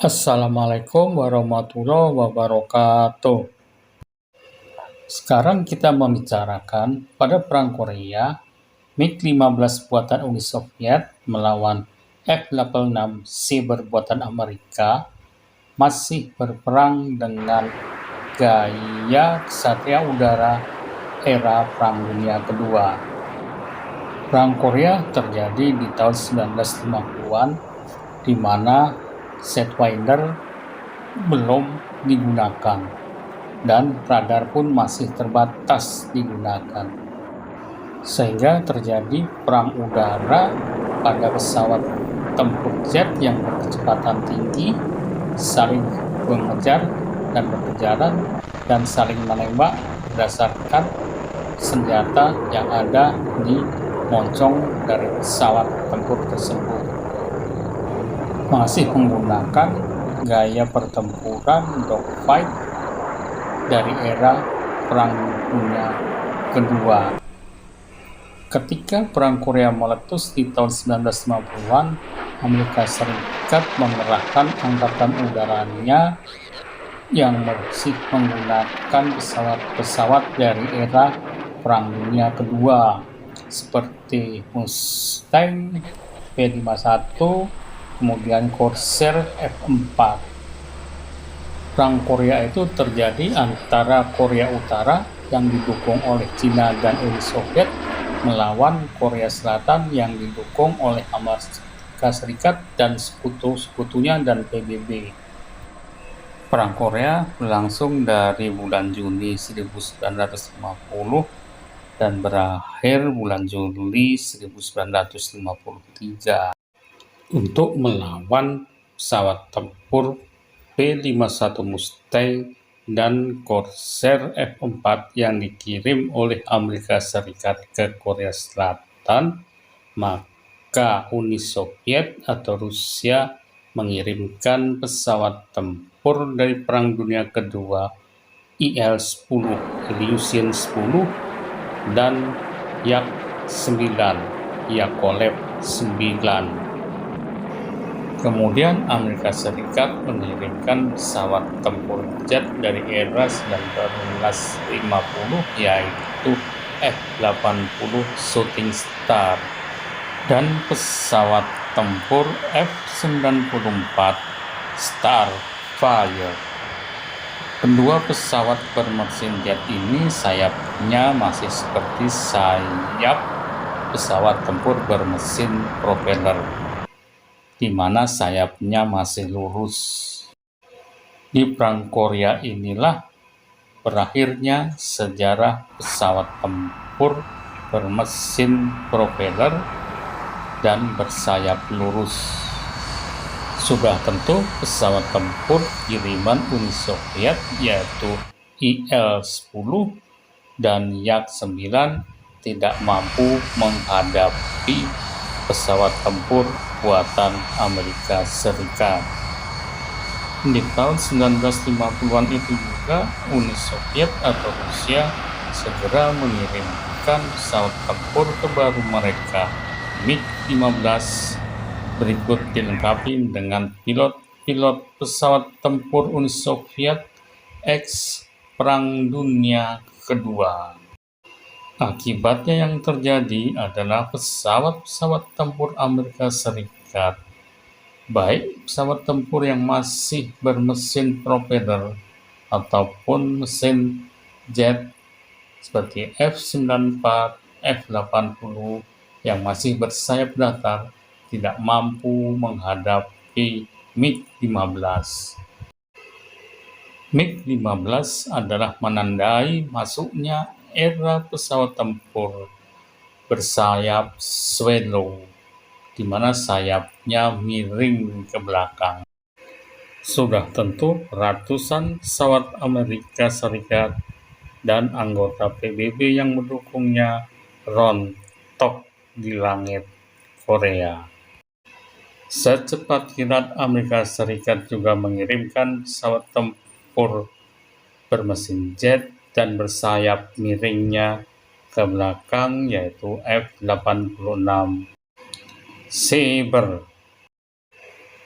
Assalamualaikum warahmatullahi wabarakatuh. Sekarang kita membicarakan pada Perang Korea, MiG-15 buatan Uni Soviet melawan F-86 Sabre buatan Amerika masih berperang dengan gaya Ksatria Udara era Perang Dunia Kedua. Perang Korea terjadi di tahun 1950-an, di mana Sidewinder belum digunakan dan radar pun masih terbatas digunakan, sehingga terjadi perang udara pada pesawat tempur jet yang berkecepatan tinggi, saling mengejar dan berkejaran dan saling menembak berdasarkan senjata yang ada di moncong dari pesawat tempur tersebut. Masih menggunakan gaya pertempuran dogfight dari era Perang Dunia Kedua. Ketika Perang Korea meletus di tahun 1950-an, Amerika Serikat mengerahkan angkatan udaranya yang masih menggunakan pesawat-pesawat dari era Perang Dunia Kedua seperti Mustang, P-51, kemudian Corsair F-4. Perang Korea itu terjadi antara Korea Utara yang didukung oleh Cina dan Uni Soviet melawan Korea Selatan yang didukung oleh Amerika Serikat dan sekutu-sekutunya dan PBB. Perang Korea berlangsung dari bulan Juni 1950 dan berakhir bulan Juli 1953 untuk melawan pesawat tempur P-51 Mustang dan Corsair F-4 yang dikirim oleh Amerika Serikat ke Korea Selatan, maka Uni Soviet atau Rusia mengirimkan pesawat tempur dari Perang Dunia Kedua IL-10, Ilyushin 10, dan Yak-9, Yakolev 9. Kemudian Amerika Serikat mengirimkan pesawat tempur jet dari era 1950 yaitu F-80 Shooting Star dan pesawat tempur F-94 Starfire. Kedua pesawat bermesin jet ini sayapnya masih seperti sayap pesawat tempur bermesin propeller, di mana sayapnya masih lurus. Di Perang Korea inilah berakhirnya sejarah pesawat tempur bermesin propeller dan bersayap lurus. Sudah tentu pesawat tempur kiriman Uni Soviet yaitu IL-10 dan Yak-9 tidak mampu menghadapi pesawat tempur buatan Amerika Serikat. Di tahun 1950-an itu juga Uni Soviet atau Rusia segera mengirimkan pesawat tempur terbaru mereka, MiG-15, berikut dilengkapi dengan pilot-pilot pesawat tempur Uni Soviet eks Perang Dunia Kedua. Akibatnya yang terjadi adalah pesawat-pesawat tempur Amerika Serikat, baik pesawat tempur yang masih bermesin propeller ataupun mesin jet seperti F-94, F-80 yang masih bersayap datar tidak mampu menghadapi MiG-15. MiG-15 adalah menandai masuknya era pesawat tempur bersayap swallow, di mana sayapnya miring ke belakang. Sudah tentu ratusan pesawat Amerika Serikat dan anggota PBB yang mendukungnya rontok di langit Korea. Secepat kilat Amerika Serikat juga mengirimkan pesawat tempur bermesin jet dan bersayap miringnya ke belakang yaitu F-86 Sabre.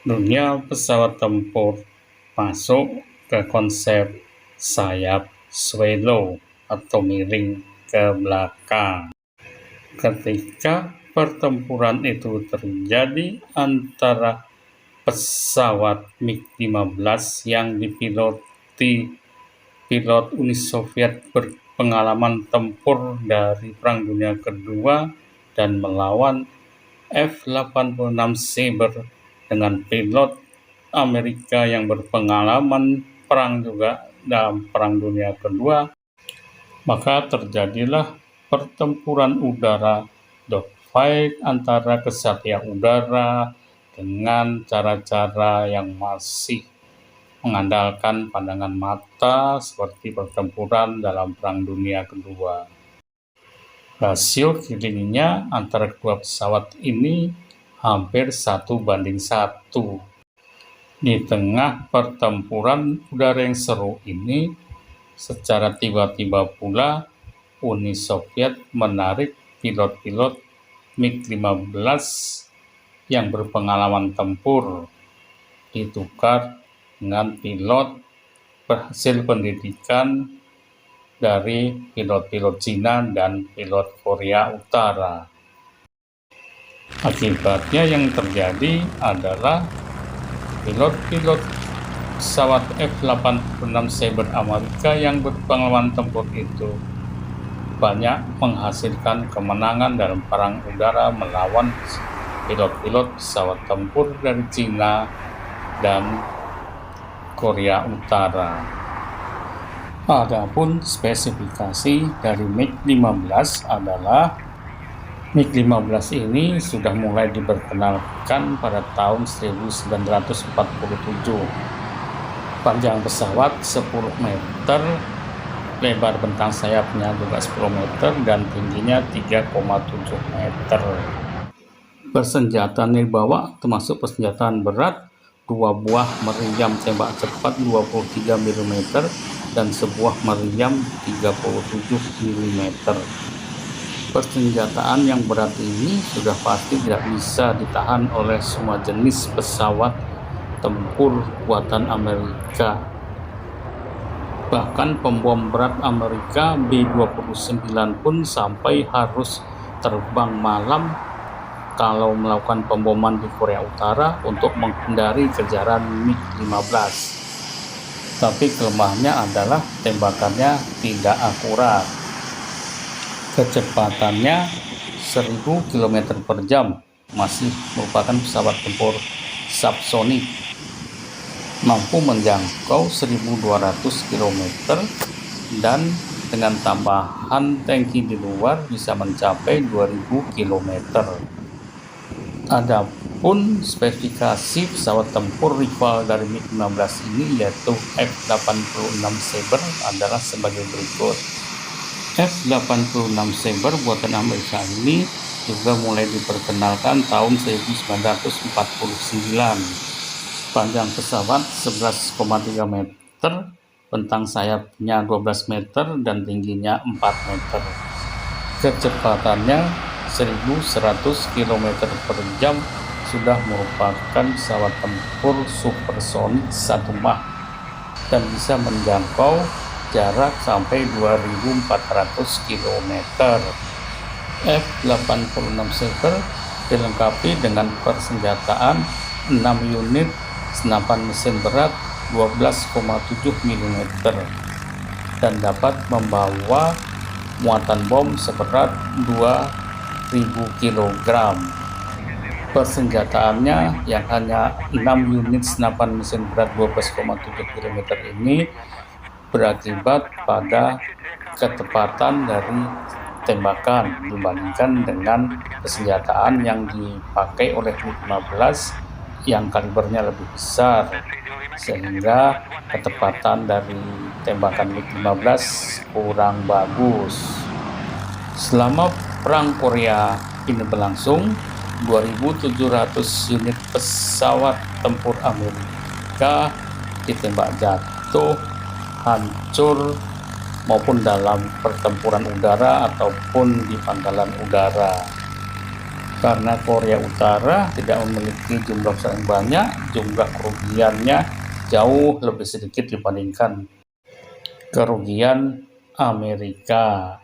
Dunia pesawat tempur masuk ke konsep sayap swallow atau miring ke belakang. Ketika pertempuran itu terjadi antara pesawat MiG-15 yang dipiloti pilot Uni Soviet berpengalaman tempur dari Perang Dunia Kedua dan melawan F-86 Sabre dengan pilot Amerika yang berpengalaman perang juga dalam Perang Dunia Kedua, maka terjadilah pertempuran udara dogfight antara kesatria udara dengan cara-cara yang masih mengandalkan pandangan mata seperti pertempuran dalam Perang Dunia Kedua. Rasio kilingnya antara kedua pesawat ini hampir 1:1. Di tengah pertempuran udara yang seru ini, secara tiba-tiba pula Uni Soviet menarik pilot-pilot MiG-15 yang berpengalaman tempur, ditukar dengan pilot berhasil pendidikan dari pilot-pilot Cina dan pilot Korea Utara. Akibatnya yang terjadi adalah pilot-pilot pesawat F-86 Sabre Amerika yang berpengalaman tempur itu banyak menghasilkan kemenangan dalam perang udara melawan pilot-pilot pesawat tempur dari Cina dan Korea Utara. Adapun spesifikasi dari MiG-15 adalah MiG-15 ini sudah mulai diperkenalkan pada tahun 1947. Panjang pesawat 10 meter, lebar bentang sayapnya juga 10 meter, dan tingginya 3,7 meter. Persenjataan yang dibawa termasuk persenjataan berat, 2 buah meriam tembak cepat 23 mm dan sebuah meriam 37 mm. Persenjataan yang berat ini sudah pasti tidak bisa ditahan oleh semua jenis pesawat tempur buatan Amerika. Bahkan pembom berat Amerika B-29 pun sampai harus terbang malam kalau melakukan pemboman di Korea Utara untuk menghindari kejaran MiG-15. Tapi kelemahannya adalah tembakannya tidak akurat. Kecepatannya 1000 km per jam, masih merupakan pesawat tempur subsonik, mampu menjangkau 1200 km dan dengan tambahan tangki di luar bisa mencapai 2000 km. Adapun spesifikasi pesawat tempur rival dari MiG-15 ini yaitu F-86 Sabre adalah sebagai berikut. F-86 Sabre buatan Amerika ini juga mulai diperkenalkan tahun 1949. Panjang pesawat 11,3 meter, bentang sayapnya 12 meter dan tingginya 4 meter. Kecepatannya 1100 km per jam, sudah merupakan pesawat tempur supersonik 1 Mach dan bisa menjangkau jarak sampai 2400 km. F-86 Sabre dilengkapi dengan persenjataan 6 unit senapan mesin berat 12,7 mm dan dapat membawa muatan bom seberat 2000 kg. Persenjataannya yang hanya 6 unit senapan mesin berat 12,7 km ini berakibat pada ketepatan dari tembakan dibandingkan dengan persenjataan yang dipakai oleh MiG-15 yang kalibernya lebih besar, sehingga ketepatan dari tembakan MiG-15 kurang bagus. Selama Perang Korea ini berlangsung, 2.700 unit pesawat tempur Amerika ditembak jatuh, hancur, maupun dalam pertempuran udara ataupun di pangkalan udara. Karena Korea Utara tidak memiliki jumlah yang banyak, jumlah kerugiannya jauh lebih sedikit dibandingkan kerugian Amerika.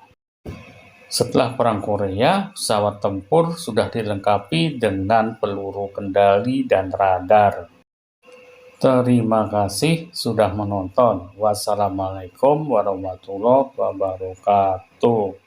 Setelah Perang Korea, pesawat tempur sudah dilengkapi dengan peluru kendali dan radar. Terima kasih sudah menonton. Wassalamualaikum warahmatullahi wabarakatuh.